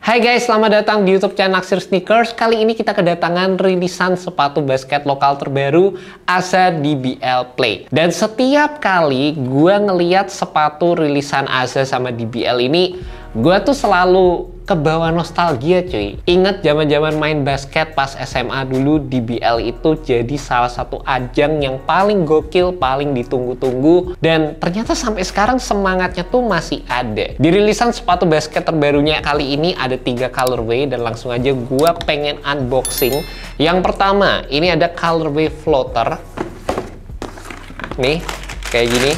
Hai guys, selamat datang di YouTube channel Naksir Sneakers. Kali ini kita kedatangan rilisan sepatu basket lokal terbaru, Aza DBL Play. Dan setiap kali gue ngeliat sepatu rilisan Aza sama DBL ini, gue tuh selalu kebawa nostalgia cuy. Ingat zaman-zaman main basket pas SMA dulu, DBL itu jadi salah satu ajang yang paling gokil, paling ditunggu-tunggu. Dan ternyata sampai sekarang semangatnya tuh masih ada. Di rilisan sepatu basket terbarunya kali ini ada 3 colorway dan langsung aja gue pengen unboxing. Yang pertama, ini ada colorway floater. Nih, kayak gini.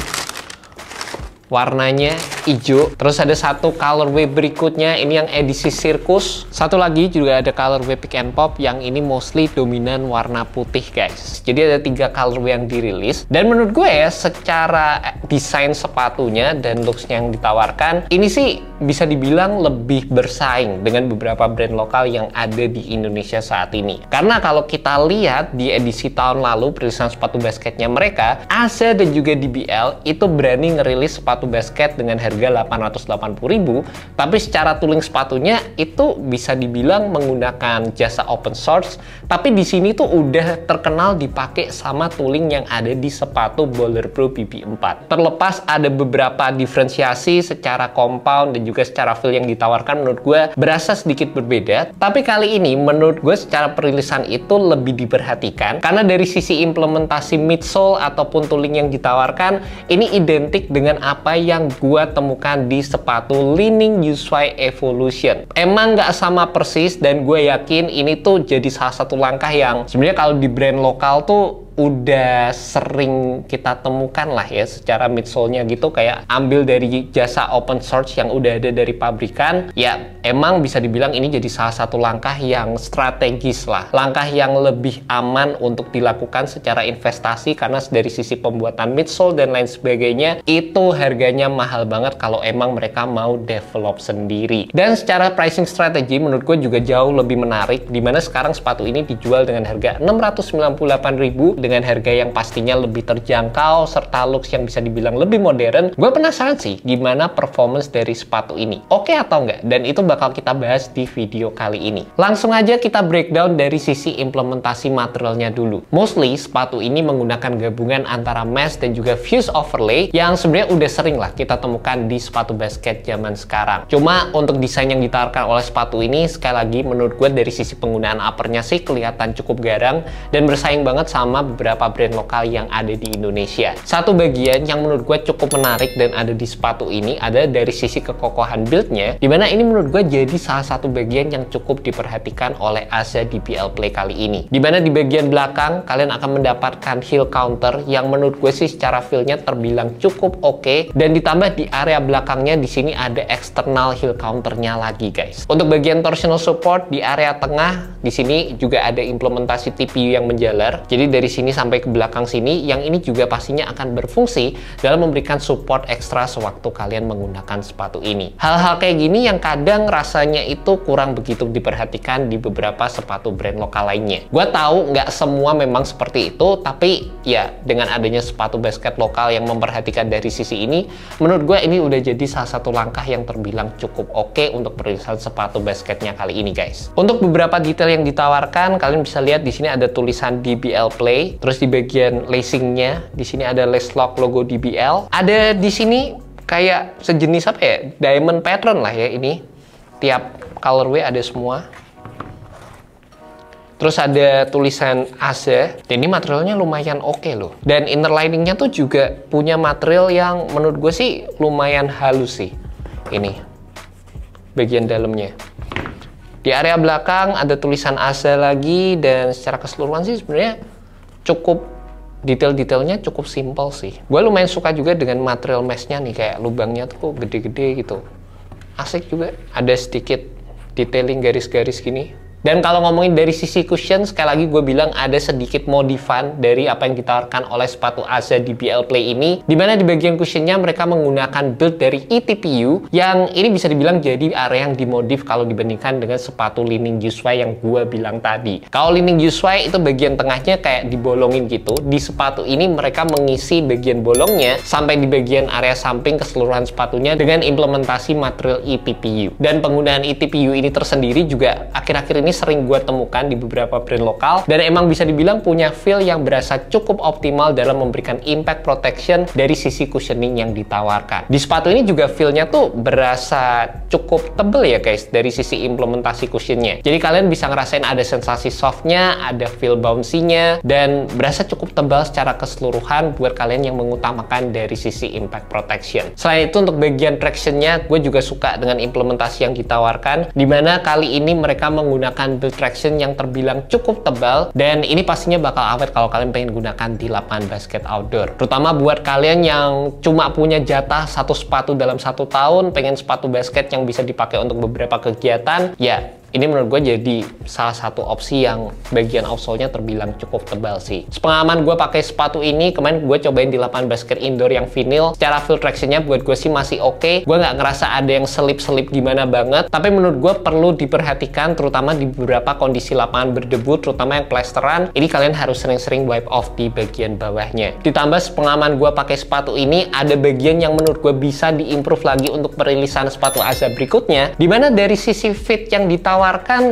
Warnanya hijau. Terus ada satu colorway berikutnya, ini yang edisi sirkus. Satu lagi juga ada colorway pick and pop yang ini mostly dominan warna putih guys. Jadi ada 3 colorway yang dirilis. Dan menurut gue ya, secara desain sepatunya dan looksnya yang ditawarkan, ini sih bisa dibilang lebih bersaing dengan beberapa brand lokal yang ada di Indonesia saat ini. Karena kalau kita lihat di edisi tahun lalu, perilisan sepatu basketnya mereka, Aza dan juga DBL itu berani ngerilis sepatu basket dengan harga 880.000, tapi secara tooling sepatunya itu bisa dibilang menggunakan jasa open source, tapi di sini tuh udah terkenal dipakai sama tooling yang ada di sepatu Boulder Pro BB4. Terlepas ada beberapa diferensiasi secara compound dan juga secara feel yang ditawarkan, menurut gue berasa sedikit berbeda, tapi kali ini menurut gue secara perilisan itu lebih diperhatikan karena dari sisi implementasi midsole ataupun tooling yang ditawarkan ini identik dengan apa yang gue temukan di sepatu Li-Ning Youthfly Evolution. Emang nggak sama persis dan gue yakin ini tuh jadi salah satu langkah yang sebenarnya kalau di brand lokal tuh udah sering kita temukan lah ya secara midsole-nya gitu, kayak ambil dari jasa open source yang udah ada dari pabrikan. Ya emang bisa dibilang ini jadi salah satu langkah yang strategis lah, langkah yang lebih aman untuk dilakukan secara investasi karena dari sisi pembuatan midsole dan lain sebagainya itu harganya mahal banget kalau emang mereka mau develop sendiri. Dan secara pricing strategi menurut gue juga jauh lebih menarik, dimana sekarang sepatu ini dijual dengan harga 698.000 dengan harga yang pastinya lebih terjangkau serta looks yang bisa dibilang lebih modern. Gue penasaran sih gimana performance dari sepatu ini, oke atau enggak, dan itu bakal kita bahas di video kali ini. Langsung aja kita breakdown dari sisi implementasi materialnya dulu. Mostly sepatu ini menggunakan gabungan antara mesh dan juga fuse overlay yang sebenarnya udah sering lah kita temukan di sepatu basket zaman sekarang. Cuma untuk desain yang ditawarkan oleh sepatu ini, sekali lagi menurut gue dari sisi penggunaan uppernya sih kelihatan cukup garang dan bersaing banget sama beberapa brand lokal yang ada di Indonesia. Satu bagian yang menurut gue cukup menarik dan ada di sepatu ini ada dari sisi kekokohan build-nya, dimana ini menurut gue jadi salah satu bagian yang cukup diperhatikan oleh Aza DBL Play kali ini. Dimana di bagian belakang kalian akan mendapatkan heel counter yang menurut gue sih secara feel-nya terbilang cukup oke, dan ditambah di area belakangnya di sini ada external heel counternya lagi guys. Untuk bagian torsional support di area tengah di sini juga ada implementasi TPU yang menjalar. Jadi dari sini sampai ke belakang sini, yang ini juga pastinya akan berfungsi dalam memberikan support ekstra sewaktu kalian menggunakan sepatu ini. Hal-hal kayak gini yang kadang rasanya itu kurang begitu diperhatikan di beberapa sepatu brand lokal lainnya. Gue tahu nggak semua memang seperti itu, tapi ya dengan adanya sepatu basket lokal yang memperhatikan dari sisi ini, menurut gue ini udah jadi salah satu langkah yang terbilang cukup oke untuk perilisan sepatu basketnya kali ini guys. Untuk beberapa detail yang ditawarkan, kalian bisa lihat di sini ada tulisan DBL Play. Terus di bagian lacingnya, di sini ada lace lock logo DBL. Ada di sini kayak sejenis apa ya, diamond pattern lah ya ini. Tiap colorway ada semua. Terus ada tulisan Aza. Dan ini materialnya lumayan oke loh. Dan inner liningnya tuh juga punya material yang menurut gue sih lumayan halus sih. Ini bagian dalamnya. Di area belakang ada tulisan Aza lagi, dan secara keseluruhan sih sebenarnya cukup detail-detailnya cukup simpel sih. Gue lumayan suka juga dengan material meshnya nih, kayak lubangnya tuh gede-gede gitu. Asik juga. Ada sedikit detailing garis-garis gini. Dan kalau ngomongin dari sisi cushion, sekali lagi gue bilang ada sedikit modifan dari apa yang ditawarkan oleh sepatu Aza DBL Play ini, dimana di bagian cushionnya mereka menggunakan build dari eTPU yang ini bisa dibilang jadi area yang dimodif kalau dibandingkan dengan sepatu Li-Ning Ushuai yang gue bilang tadi. Kalau Li-Ning Ushuai itu bagian tengahnya kayak dibolongin gitu, di sepatu ini mereka mengisi bagian bolongnya sampai di bagian area samping keseluruhan sepatunya dengan implementasi material eTPU. Dan penggunaan eTPU ini tersendiri juga akhir-akhir ini sering gue temukan di beberapa brand lokal, dan emang bisa dibilang punya feel yang berasa cukup optimal dalam memberikan impact protection dari sisi cushioning yang ditawarkan. Di sepatu ini juga feel-nya tuh berasa cukup tebel ya guys dari sisi implementasi cushionnya. Jadi kalian bisa ngerasain ada sensasi softnya, ada feel bouncy-nya, dan berasa cukup tebal secara keseluruhan buat kalian yang mengutamakan dari sisi impact protection. Selain itu untuk bagian traction-nya, gue juga suka dengan implementasi yang ditawarkan, dimana kali ini mereka menggunakan build traction yang terbilang cukup tebal, dan ini pastinya bakal awet kalau kalian pengen gunakan di lapangan basket outdoor. Terutama buat kalian yang cuma punya jatah satu sepatu dalam 1 tahun, pengen sepatu basket yang bisa dipakai untuk beberapa kegiatan, ya ini menurut gue jadi salah satu opsi yang bagian outsole-nya terbilang cukup tebal sih. Sepengalaman gue pakai sepatu ini, kemarin gue cobain di lapangan basket indoor yang vinyl. Secara feel traction-nya buat gue sih masih oke. Gue nggak ngerasa ada yang selip-selip gimana banget. Tapi menurut gue perlu diperhatikan, terutama di beberapa kondisi lapangan berdebu, terutama yang plesteran. Ini kalian harus sering-sering wipe off di bagian bawahnya. Ditambah sepengalaman gue pakai sepatu ini, ada bagian yang menurut gue bisa diimprove lagi untuk perilisan sepatu Aza berikutnya. Dimana dari sisi fit yang ditawarkan,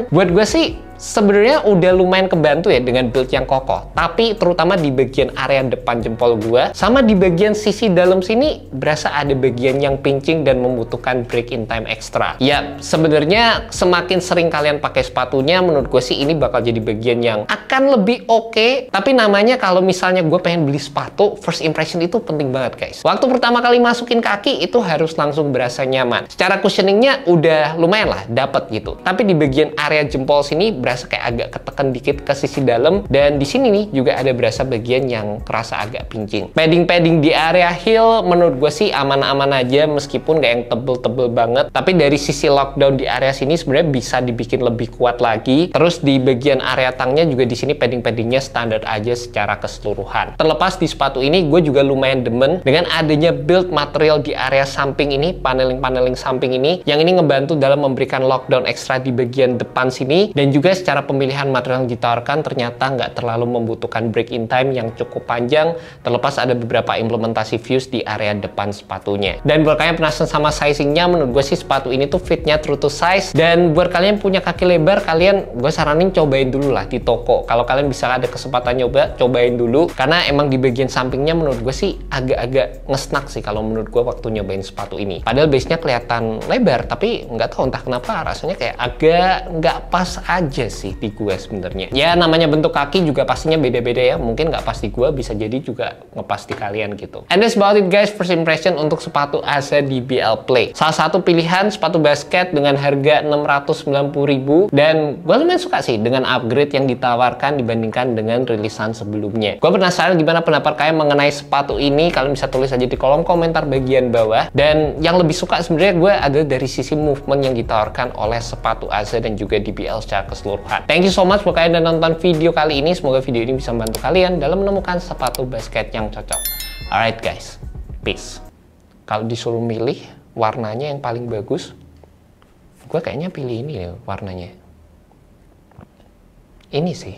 buat gue sih sebenarnya udah lumayan kebantu ya dengan build yang kokoh, tapi terutama di bagian area depan jempol gua sama di bagian sisi dalam sini berasa ada bagian yang pincing dan membutuhkan break in time ekstra. Ya sebenarnya semakin sering kalian pakai sepatunya, menurut gue sih ini bakal jadi bagian yang akan lebih oke. Tapi namanya kalau misalnya gue pengen beli sepatu, first impression itu penting banget guys. Waktu pertama kali masukin kaki itu harus langsung berasa nyaman. Secara cushioningnya udah lumayan lah dapet gitu, tapi di bagian area jempol sini berasa kayak agak ketekan dikit ke sisi dalam, dan di sini nih juga ada berasa bagian yang terasa agak pincing. Padding di area heel menurut gue sih aman-aman aja meskipun gak yang tebel-tebel banget, tapi dari sisi lockdown di area sini sebenarnya bisa dibikin lebih kuat lagi. Terus di bagian area tangnya juga di sini paddingnya standar aja secara keseluruhan. Terlepas di sepatu ini gue juga lumayan demen dengan adanya build material di area samping ini, paneling samping ini, yang ini ngebantu dalam memberikan lockdown ekstra di bagian depan sini, dan juga secara pemilihan material yang ditawarkan ternyata nggak terlalu membutuhkan break in time yang cukup panjang, terlepas ada beberapa implementasi fuse di area depan sepatunya. Dan buat kalian penasaran sama sizingnya, menurut gue sih sepatu ini tuh fitnya true to size, dan buat kalian punya kaki lebar, gue saranin cobain dulu lah di toko. Kalau kalian bisa ada kesempatan nyoba, cobain dulu, karena emang di bagian sampingnya menurut gue sih agak-agak ngesnak sih kalau menurut gue waktu nyobain sepatu ini. Padahal base-nya kelihatan lebar, tapi nggak tahu entah kenapa rasanya kayak agak nggak pas aja sih di gue sebenarnya. Ya namanya bentuk kaki juga pastinya beda-beda ya, mungkin nggak pas di gue, bisa jadi juga ngepas di kalian gitu. And that's about it guys, first impression untuk sepatu Aza DBL Play. Salah satu pilihan sepatu basket dengan harga 690.000, dan gue lumayan suka sih dengan upgrade yang ditawarkan dibandingkan dengan rilisan sebelumnya. Gue penasaran gimana pendapat kalian mengenai sepatu ini, kalian bisa tulis aja di kolom komentar bagian bawah. Dan yang lebih suka sebenarnya gue ada dari sisi movement yang ditawarkan oleh sepatu Aza dan juga DBL secara keseluruhan. Thank you so much buat kalian yang nonton video kali ini. Semoga video ini bisa membantu kalian dalam menemukan sepatu basket yang cocok. Alright guys, peace. Kalau disuruh milih warnanya yang paling bagus, gue kayaknya pilih ini ya warnanya. Ini sih.